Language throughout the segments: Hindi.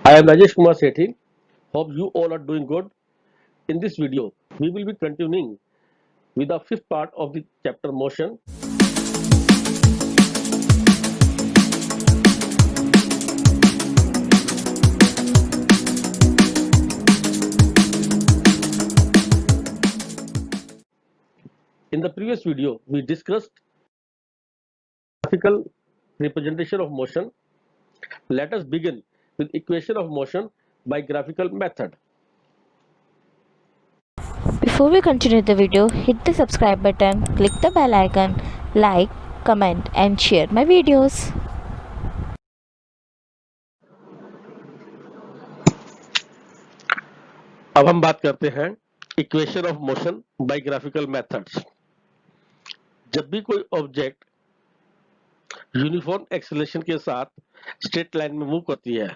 I am Rajesh Kumar Sethi. Hope you all are doing good. In this video, we will be continuing with the fifth part of the chapter motion. In the previous video, we discussed graphical representation of motion. Let us begin with equation of motion by graphical method. Before we continue the video, hit the subscribe button, click the bell icon, like, comment and share my videos. अब हम बात करते हैं equation of motion by graphical methods. जब भी कोई ऑब्जेक्ट यूनिफॉर्म एक्सेलरेशन के साथ स्ट्रेट लाइन में मूव करती है,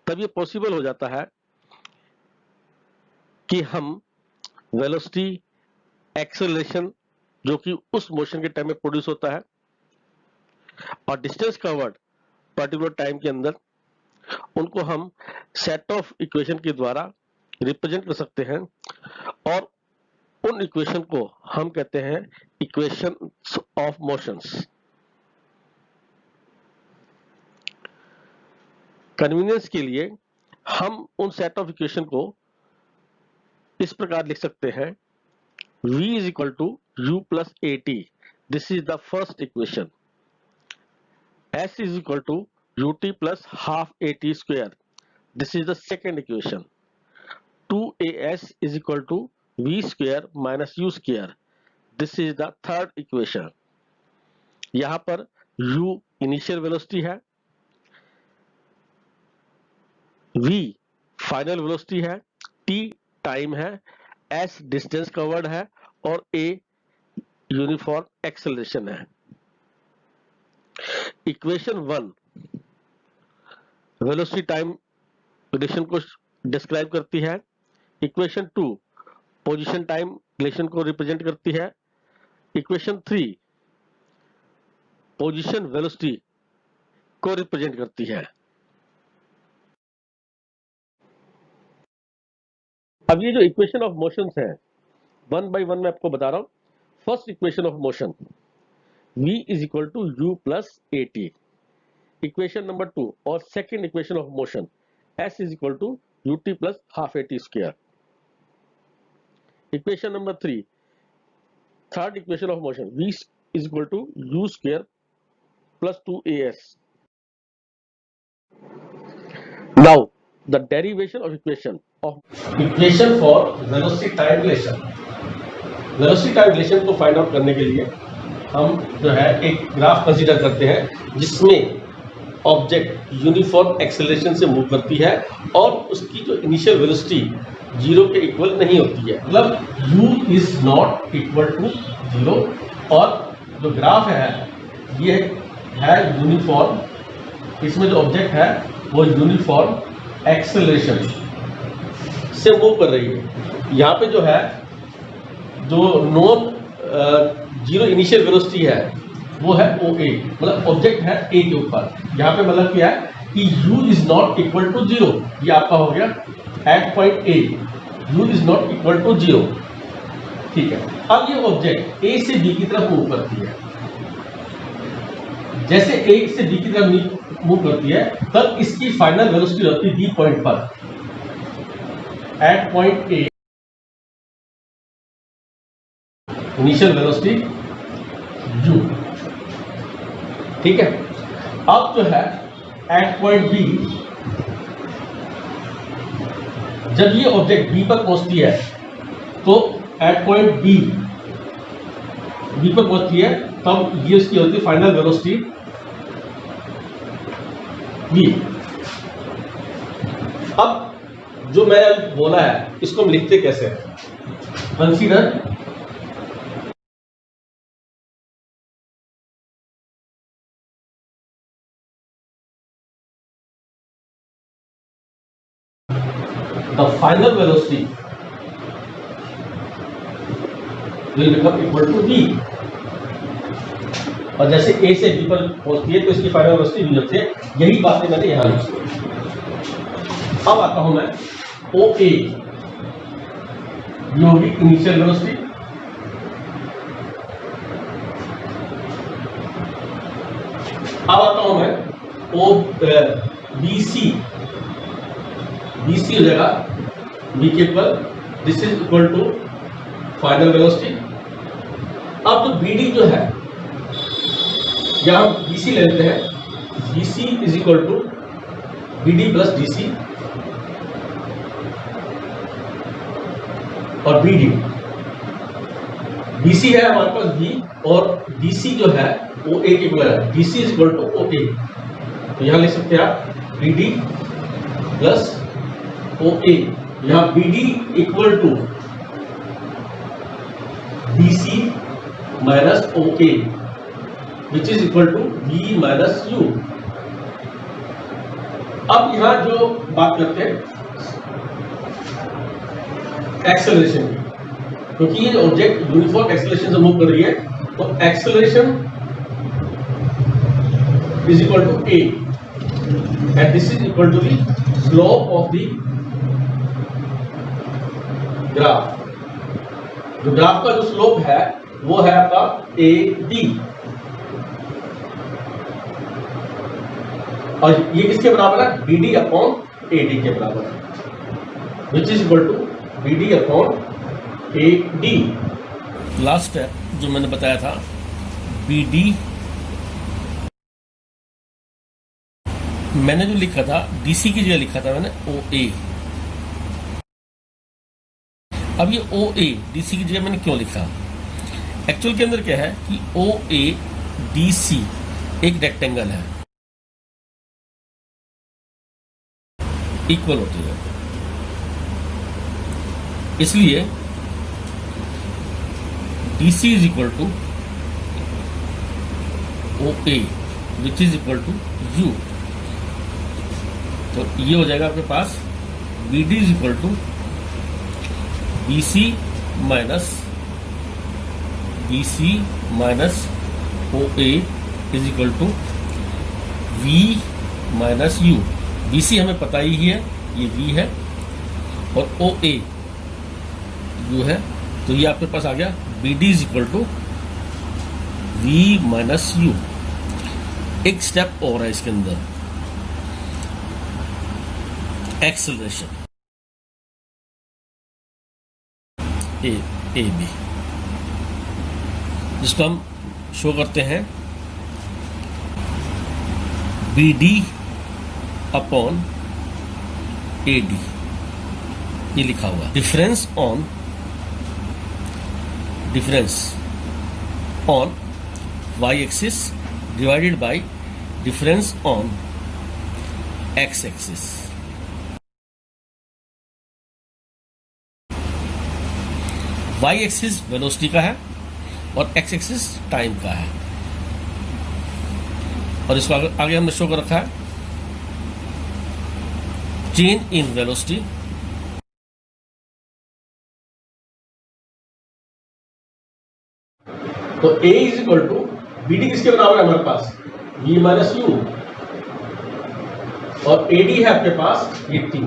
तब ये पॉसिबल हो जाता है कि हम वेलोसिटी, एक्सेलरेशन जो कि उस मोशन के टाइम में प्रोड्यूस होता है और डिस्टेंस कवर्ड पर्टिकुलर टाइम के अंदर, उनको हम सेट ऑफ इक्वेशन के द्वारा रिप्रेजेंट कर सकते हैं और उन इक्वेशन को हम कहते हैं इक्वेशंस ऑफ मोशंस। कन्वीनियंस के लिए हम उन सेट ऑफ इक्वेशन को इस प्रकार लिख सकते हैं: v is equal to u plus at, this is the first equation. S is equal to ut plus half at square, this is the second equation. 2as is equal to v square minus u square, this is the third equation. यहां पर u इनिशियल वेलोसिटी है, v फाइनल वेलोसिटी है, t टाइम है, s डिस्टेंस कवर्ड है और a यूनिफॉर्म एक्सेलरेशन है। इक्वेशन 1 वेलोसिटी टाइम रिलेशन को डिस्क्राइब करती है। इक्वेशन 2 पोजीशन टाइम रिलेशन को रिप्रेजेंट करती है। इक्वेशन 3 पोजीशन वेलोसिटी को रिप्रेजेंट करती है। अब ये जो इक्वेशन ऑफ मोशंस है, वन बाय वन मैं आपको बता रहा हूं। First equation of motion v is equal to u plus at, equation number 2, और second equation of motion s is equal to ut plus half at square, equation number 3, third equation of motion v is equal to u square plus 2as. Now the derivation of equation for velocity time relation. Velocity time relation को फाइंड आउट करने के लिए हम जो है एक ग्राफ कंसीडर करते हैं जिसमें ऑब्जेक्ट यूनिफॉर्म एक्सेलरेशन से मूव करती है और उसकी जो इनिशियल वेलोसिटी जीरो के इक्वल नहीं होती है, मतलब u is not equal to zero. और जो ग्राफ है ये है यूनिफॉर्म, इसमें जो ऑब्जेक्ट है वो यूनिफॉर्म एक्सेलरेशन से मूव कर रही है। यहाँ पे जो है जो नॉन जीरो इनिशियल वेलोसिटी है वो है OA, मतलब ऑब्जेक्ट है A के ऊपर। यहाँ पे मतलब क्या है कि u is not equal to zero, ये आपका हो गया at point A, u is not equal to zero. ठीक है, अब ये ऑब्जेक्ट A से B की तरफ मूव करती है। जैसे A से B की तरफ मूव करती है तब इसकी फाइनल वेलोसिटी होती है B पॉइंट पर at point A, initial velocity u। ठीक है, अब जो है एट पॉइंट B, जब ये ऑब्जेक्ट B पर पहुंचती है तो एट पॉइंट B पर पहुंचती है तब ये उसकी होती है फाइनल वेलोसिटी v। अब जो मैंने बोला है इसको हम लिखते कैसे हैं? Consider the final velocity will become equal to v, और जैसे A से B पर पहुंचती है तो इसकी फाइनल वेलोसिटी v होती है। यही बातें मैंने यहाँ लिखी है। अब आता हूं मैं ओ ए, ये होगी इनिशियल वेलोसिटी। अब आता हूं मैं O B C, B C हो जाएगा बी के इक्वल, this is equal to final velocity. अब जो बी डी जो है, यहां बी सी ले लेते हैं, B C is equal to B D plus D C, और बी डी, बी सी है हमारे पास बी, और डी सी जो है वो ए के इक्वल है, D C is equal to O A. तो यहां लिख सकते हैं आप B D plus O A, यहां B D equal to B C minus O A, which is equal to B minus U. अब यहां जो बात करते हैं एक्सेलरेशन की, क्योंकि ये ऑब्जेक्ट यूनिफॉर्म एक्सेलरेशन से मूव कर रही है, तो acceleration is equal to A and this is equal to the slope of the graph. जो ग्राफ का जो स्लोप है वो है आपका ए डी, और ये किसके बराबर है, B D upon A D के बराबर है, which is equal to B D upon A D. Last step जो मैंने बताया था, बी डी, मैंने जो लिखा था डीसी की जगह लिखा था मैंने ओ ए। अब ये ओ ए डीसी की जगह मैंने क्यों लिखा, एक्चुअल के अंदर क्या है कि ओ ए डी सी एक रेक्टेंगल है, इक्वल होती है, इसलिए DC is equal to O A which is equal to U. तो ये हो जाएगा आपके पास B D is equal to B C minus O A is equal to V minus U. B C हमें पता ही है, ये वी है, और ओ ए यू है, तो ये आपके पास आ गया B D is equal to V minus U. एक स्टेप और है इसके अंदर, एक्सेलरेशन ए बी, जिसको हम शो करते हैं B D upon A D, ये लिखा हुआ difference on Y axis divided by difference on X axis. Y axis velocity का है और एक्स एक्सिस टाइम का है, और इसको आगे हमने शो कर रखा है चेंज इन वेलोसिटी तो A is equal to B D किसके बराबर है हमारे पास, V माइनस यू, और ए डी है आपके पास ये T।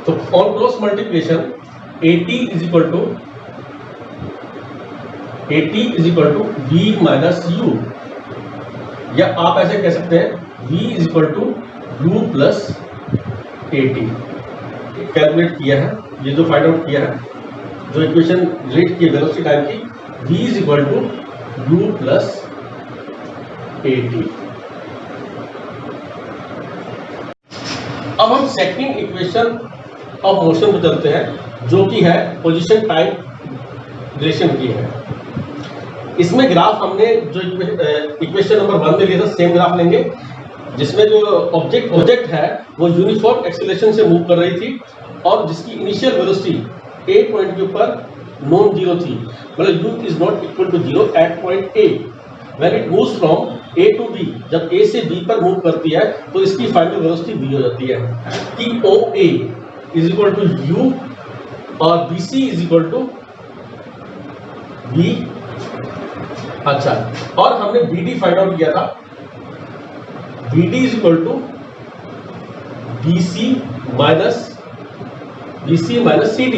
तो on cross multiplication A T is equal to V minus U, या आप ऐसे कह सकते हैं V is equal to U plus A T. Calculate किया है, ये जो फाइंड आउट किया है, जो इक्वेशन रिलेट की वेलोसिटी टाइम की, V is equal to U plus A T. अब हम सेकंड इक्वेशन ऑफ मोशन पे चलते हैं, जो कि है पोजीशन टाइम रिलेशन की है। इसमें ग्राफ हमने जो इक्वेशन नंबर 1 में लिया था, सेम ग्राफ लेंगे, जिसमें जो ऑब्जेक्ट है वो यूनिफॉर्म एक्सेलरेशन से मूव कर रही थी, और जिसकी इनिशियल वेलोसिटी ए पॉइंट के ऊपर नॉन जीरो थी, मतलब u is not equal to zero at point A. When it moves from A to B, जब ए से बी पर मूव करती है तो इसकी फाइनल वेलोसिटी v हो जाती है, कि O A is equal to U और B C is equal to v। अच्छा, और हमने बी डी फाइंड आउट किया था, B D is equal to BC minus CD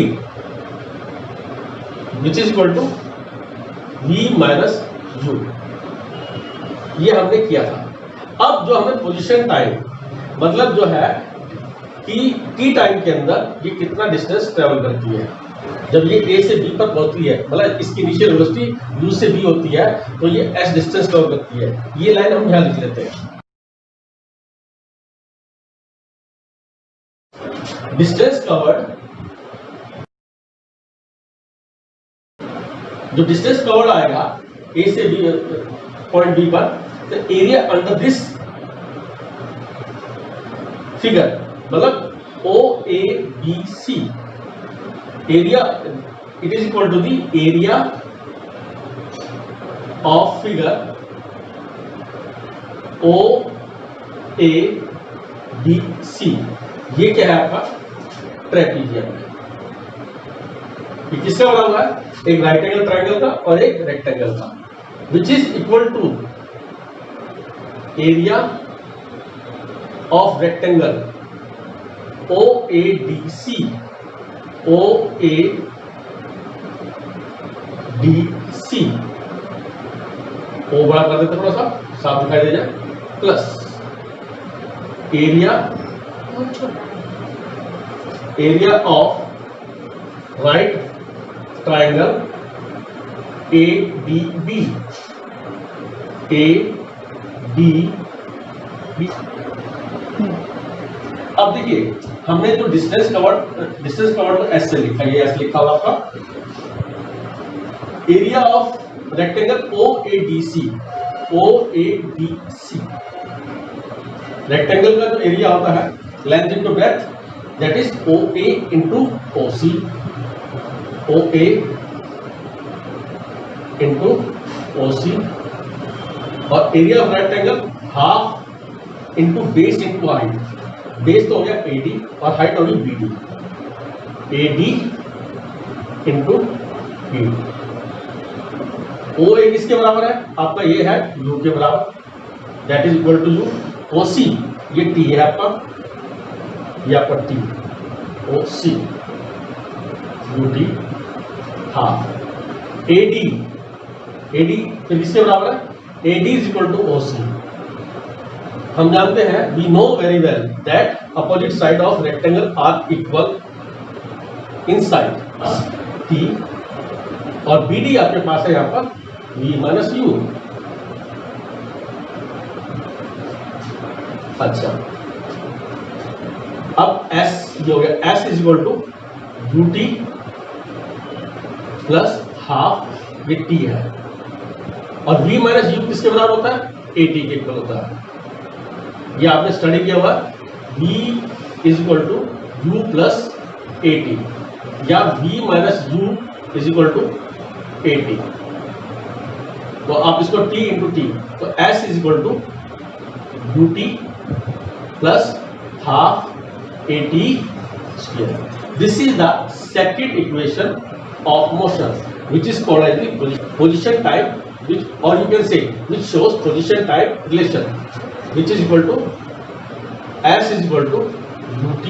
which is equal to V minus U। ये हमने किया था। अब जो हमें पोजीशन टाइम मतलब जो है कि टी टाइम के अंदर ये कितना डिस्टेंस ट्रेवल करती है, जब ये A से B पर पहुंचती है, मतलब इसकी इनिशियल वेलोसिटी U से B होती है, तो ये S डिस्टेंस कवर करती है। ये लाइन हम यहाँ लिख लेते हैं। डिस्टेंस कवर्ड, जो डिस्टेंस कवर्ड आएगा A से B पॉइंट B पर, तो एरिया अंडर दिस फिगर मतलब OABC area it is equal to the area of figure OABC। ये क्या है आपका ट्रेपीजियम। ये किसका बना हुआ है? एक राइट एंगल ट्राइंगल का और एक रेक्टेंगल का, which is equal to area of rectangle OADC। ओ बड़ा कर देते थोड़ा सा, साफ दिखाई दे जाए, plus area of right triangle ADB। अब देखिए हमने जो डिस्टेंस कवर्ड को S से लिखा, ये S लिखा हुआ आपका। Area of rectangle OADC rectangle का जो एरिया होता है length into breadth, that is OA into OC, OA into OC। और area of rectangle half into base into height. Base तो हो गया AD और हाइट होगी BD, AD into BD। OA किसके बराबर है? आपका ये है U के बराबर, that is equal to U। OC ये T है आपका, ये आपका T, OC UT half. AD फिर किसके बराबर है? AD is equal to OC। हम जानते हैं, we know very well that opposite side of rectangle are equal in side T, और BD आपके पास है यहाँ पर V माइनस U। अच्छा, अब S ये हो गया, S is equal to UT plus half, ये T है, और V माइनस U किसके बराबर होता है? AT के इक्वल होता है। ये आपने स्टडी किया हुआ, V is equal to U plus AT, या V minus U is equal to AT। तो आप इसको T इंटू T, तो S is equal to UT plus half AT square. This is the second equation of motion which is called as the position type, which, or you can say, which shows position type relation, which is equal to S is equal to UT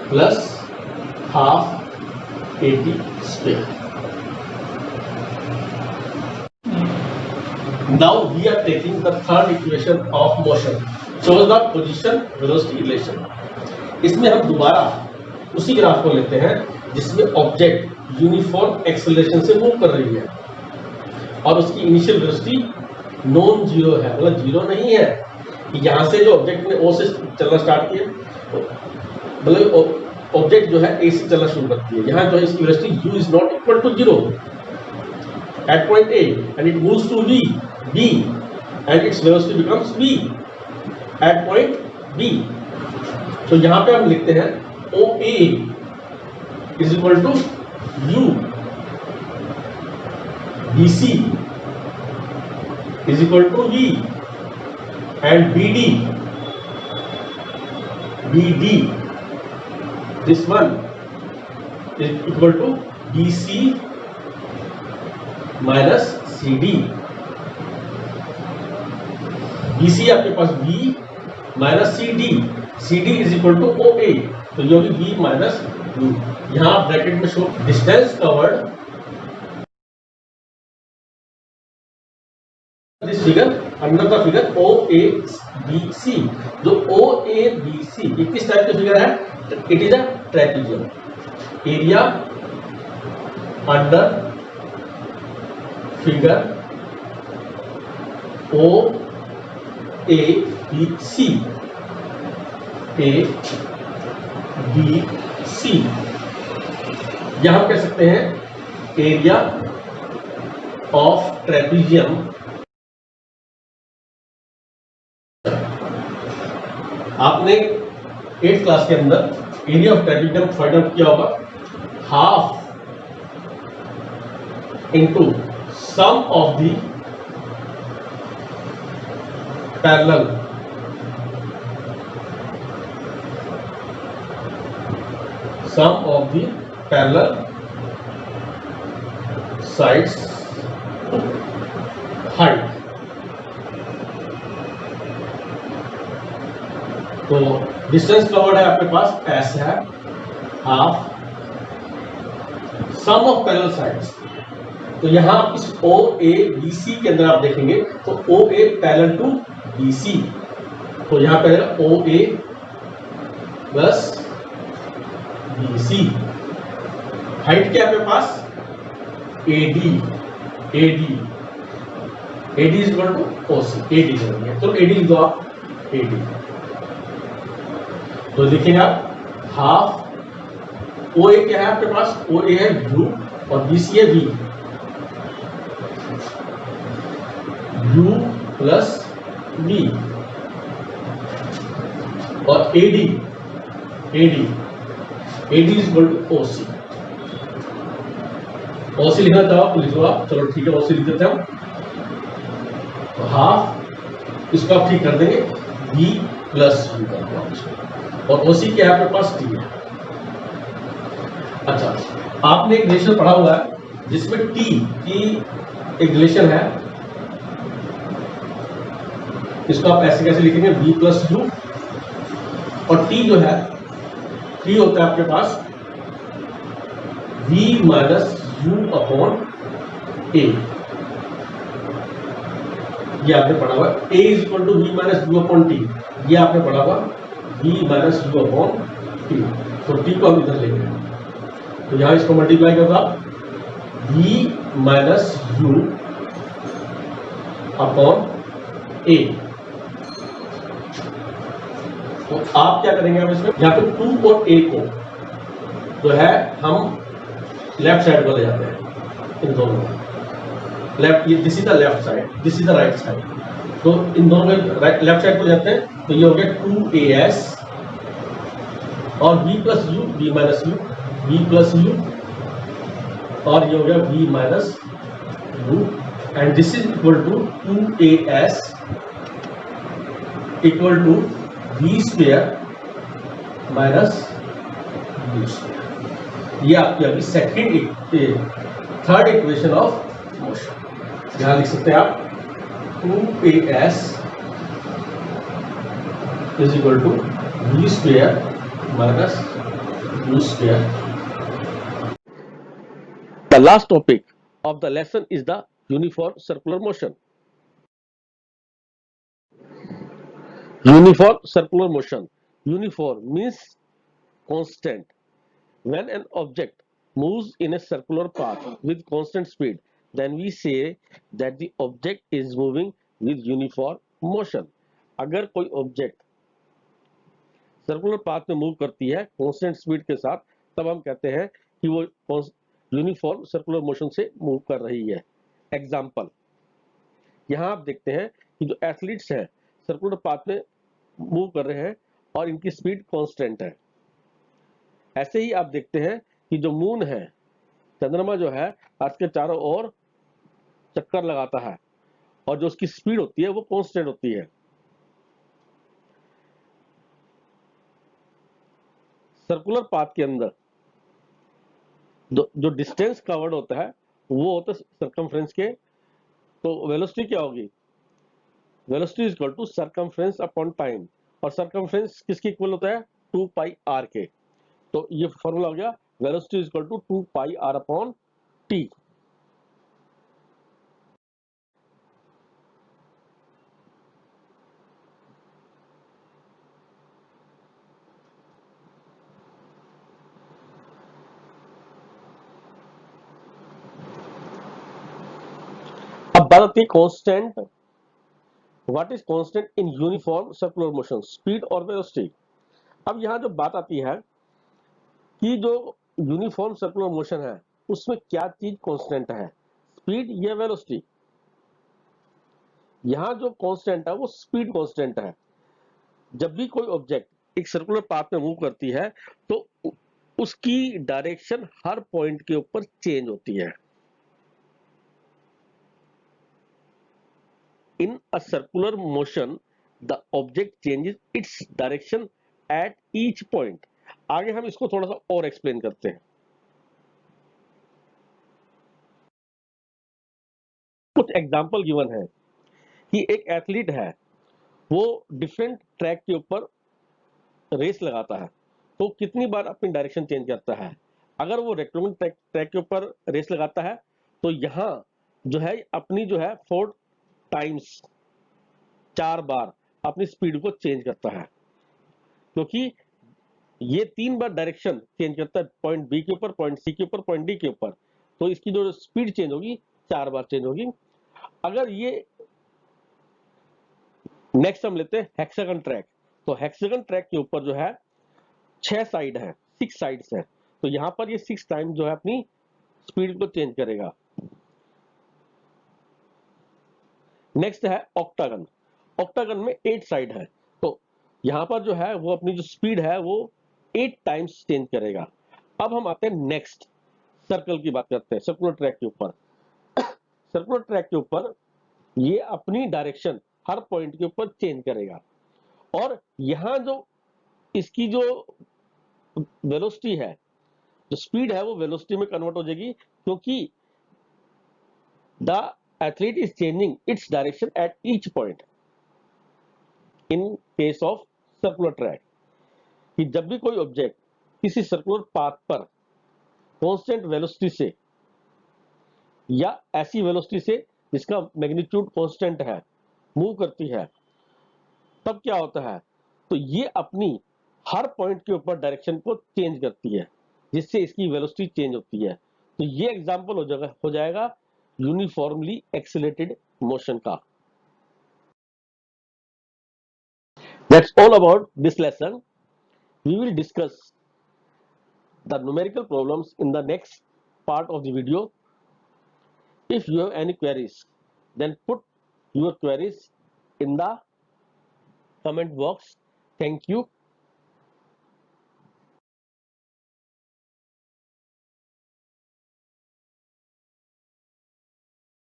plus half AT square. Now we are taking the third equation of motion, shows the position velocity relation. इसमें हम दोबारा उसी ग्राफ को लेते हैं जिसमें ऑब्जेक्ट यूनिफॉर्म एक्सेलरेशन से मूव कर रही है और उसकी इनिशियल वेलोसिटी नॉन जीरो है, मतलब जीरो नहीं है कि यहाँ से जो ऑब्जेक्ट ने O से चलना स्टार्ट किया, मतलब ऑब्जेक्ट जो है A से चलना शुरू करती है। यहाँ जो है इसकी velocity U is not equal to zero at point A and it moves to B and its velocity becomes V at point B। तो यहाँ पे हम लिखते हैं OA is equal to U, BC is equal to V, and BD, this one is equal to BC minus CD। BC आपके पास V minus C D, C D is equal to O A, तो ये होगी वी माइनस यू। यहां आप ब्रैकेट में show distance covered this figure under the figure O A B C. जो ओ ए बी सी ये किस टाइप का फिगर है? It is a trapezium. Area under figure O A B C, A B C, यहां कह सकते हैं एरिया ऑफ ट्रेपेजियम। आपने 8th क्लास के अंदर area of trapezium find out किया होगा, half into sum of the parallel sum of the parallel sides height। तो डिस्टेंस कवर्ड है आपके पास एस है, half sum of parallel sides. तो यहां इस ओ ए बी सी के अंदर आप देखेंगे तो O A parallel to B C, तो यहां पे O A plus B C. Height क्या है आपके पास? A D, A D, A D is equal to O C, A D करेंगे तो ए डी लिख दो आप, ए डी। तो लिखेंगे आप हाफ ओ ए क्या है आपके पास? ओ ए है यू और बी सी है वी, यू प्लस वी, और A D, A D, A D is equal to O C. O C लिखना चाहो तो लिखो आप, चलो ठीक है ओ सी लिख देते हैं। तो हाफ इसको आप ठीक कर देंगे, बी प्लस यू कर दो, और ओ सी क्या है आपके पास? टी है। अच्छा, आपने एक रिलेशन पढ़ा हुआ है जिसमें टी की एक रिलेशन है, इसको आप ऐसे कैसे लिखेंगे? बी प्लस यू, और टी जो है टी होता है आपके पास v minus U upon A, ये आपने पढ़ा हुआ। a is equal to V minus U upon T, ये आपने पढ़ा हुआ v minus U upon T. तो t को हम इधर लेंगे, तो यहां इसको मल्टीप्लाई कर दो आप, v minus U upon a। तो आप क्या करेंगे? अब इसमें यहाँ पे 2 और a को जो है हम लेफ्ट साइड को ले जाते हैं, इन दोनों लेफ्ट, ये this is the left side, this is the right side, तो इन दोनों में लेफ्ट साइड को जाते हैं, तो ये हो गया 2as और v plus U, v minus U, v plus U, और ये हो गया v minus U, and this is equal to 2as equal to v square minus u square. ये आपकी अभी थर्ड इक्वेशन ऑफ मोशन। यहां लिख सकते हैं आप 2as is equal to v square minus u square. The last topic of the lesson is the uniform circular motion. Uniform circular motion. Uniform means constant. When an object moves in a circular path with constant speed, then we say that the object is moving with uniform motion. अगर कोई ऑब्जेक्ट सर्कुलर पाथ में मूव करती है कांस्टेंट स्पीड के साथ, तब हम कहते हैं कि वो यूनिफॉर्म सर्कुलर मोशन से मूव कर रही है। एग्जाम्पल, यहां आप देखते हैं कि जो एथलीट्स हैं सर्कुलर पाथ में मूव कर रहे हैं और इनकी स्पीड कांस्टेंट है। ऐसे ही आप देखते हैं कि जो मून है, चंद्रमा जो है अर्थ के चारों ओर चक्कर लगाता है और जो उसकी स्पीड होती है वो कांस्टेंट होती है। सर्कुलर पाथ के अंदर जो डिस्टेंस कवर्ड होता है वो होता है सर्कमफ्रेंस के, तो वेलोसिटी क्या होगी? Velocity is equal to circumference upon time. और सर्कमफ्रेंस किसके इक्वल होता है, 2 पाई आर के। तो ये फॉर्मूला हो गया, velocity is equal to 2 pi R upon T. अब बात आती है constant, what is constant in uniform circular motion, speed और वेलोसिटी। अब यहां जो बात आती है कि जो यूनिफॉर्म सर्कुलर मोशन है उसमें क्या चीज कांस्टेंट है, स्पीड या वेलोसिटी। यहां जो कांस्टेंट है वो स्पीड कांस्टेंट है। जब भी कोई ऑब्जेक्ट एक सर्कुलर पाथ में मूव करती है तो उसकी डायरेक्शन हर पॉइंट के ऊपर चेंज होती है। In a circular motion, the object changes its direction at each point. आगे हम इसको थोड़ा सा और एक्सप्लेन करते हैं। कुछ एग्जांपल गिवन है कि एक एथलीट है, वो डिफरेंट ट्रैक के ऊपर रेस लगाता है, तो कितनी बार अपनी डायरेक्शन चेंज करता है। अगर वो रेक्टेंगुलर ट्रैक के ऊपर रेस लगाता है तो यहाँ जो है अपनी जो है 4 टाइम्स, 4 बार अपनी स्पीड को चेंज करता है, क्योंकि ये 3 बार डायरेक्शन चेंज करता है, पॉइंट बी के ऊपर, पॉइंट सी के ऊपर, पॉइंट डी के ऊपर। तो इसकी जो स्पीड चेंज होगी 4 बार चेंज होगी। अगर ये नेक्स्ट हम लेते हैं हेक्सागन ट्रैक, तो हेक्सागन ट्रैक के ऊपर जो है 6 साइड है, 6 साइड्स है, तो यहाँ पर ये 6 टाइम जो है अपनी स्पीड को चेंज करेगा। नेक्स्ट है ऑक्टागन, ऑक्टागन में 8 साइड है, तो यहाँ पर जो है वो अपनी जो स्पीड है वो 8 टाइम्स चेंज करेगा। अब हम आते हैं नेक्स्ट सर्कल की बात करते हैं, सर्कुलर ट्रैक के ऊपर। सर्कुलर ट्रैक के ऊपर ये अपनी डायरेक्शन हर पॉइंट के ऊपर चेंज करेगा, और यहां जो इसकी जो वेलोसिटी है, जो स्पीड है वो वेलोसिटी में कन्वर्ट हो जाएगी, क्योंकि the athlete is changing its direction at each point. In case of circular track, कि जब भी कोई ऑब्जेक्ट किसी सर्कुलर पाथ पर कांस्टेंट वेलोसिटी से या ऐसी वेलोसिटी से जिसका मैग्नीट्यूड कांस्टेंट है मूव करती है, तब क्या होता है, तो ये अपनी हर पॉइंट के ऊपर डायरेक्शन को चेंज करती है, जिससे इसकी वेलोसिटी चेंज होती है। तो ये एग्जांपल हो जाएगा यूनिफॉर्मली एक्सीलरेटेड मोशन का। That's all about this lesson. We will discuss the numerical problems in the next part of the video. If you have any queries, then put your queries in the comment box. Thank you.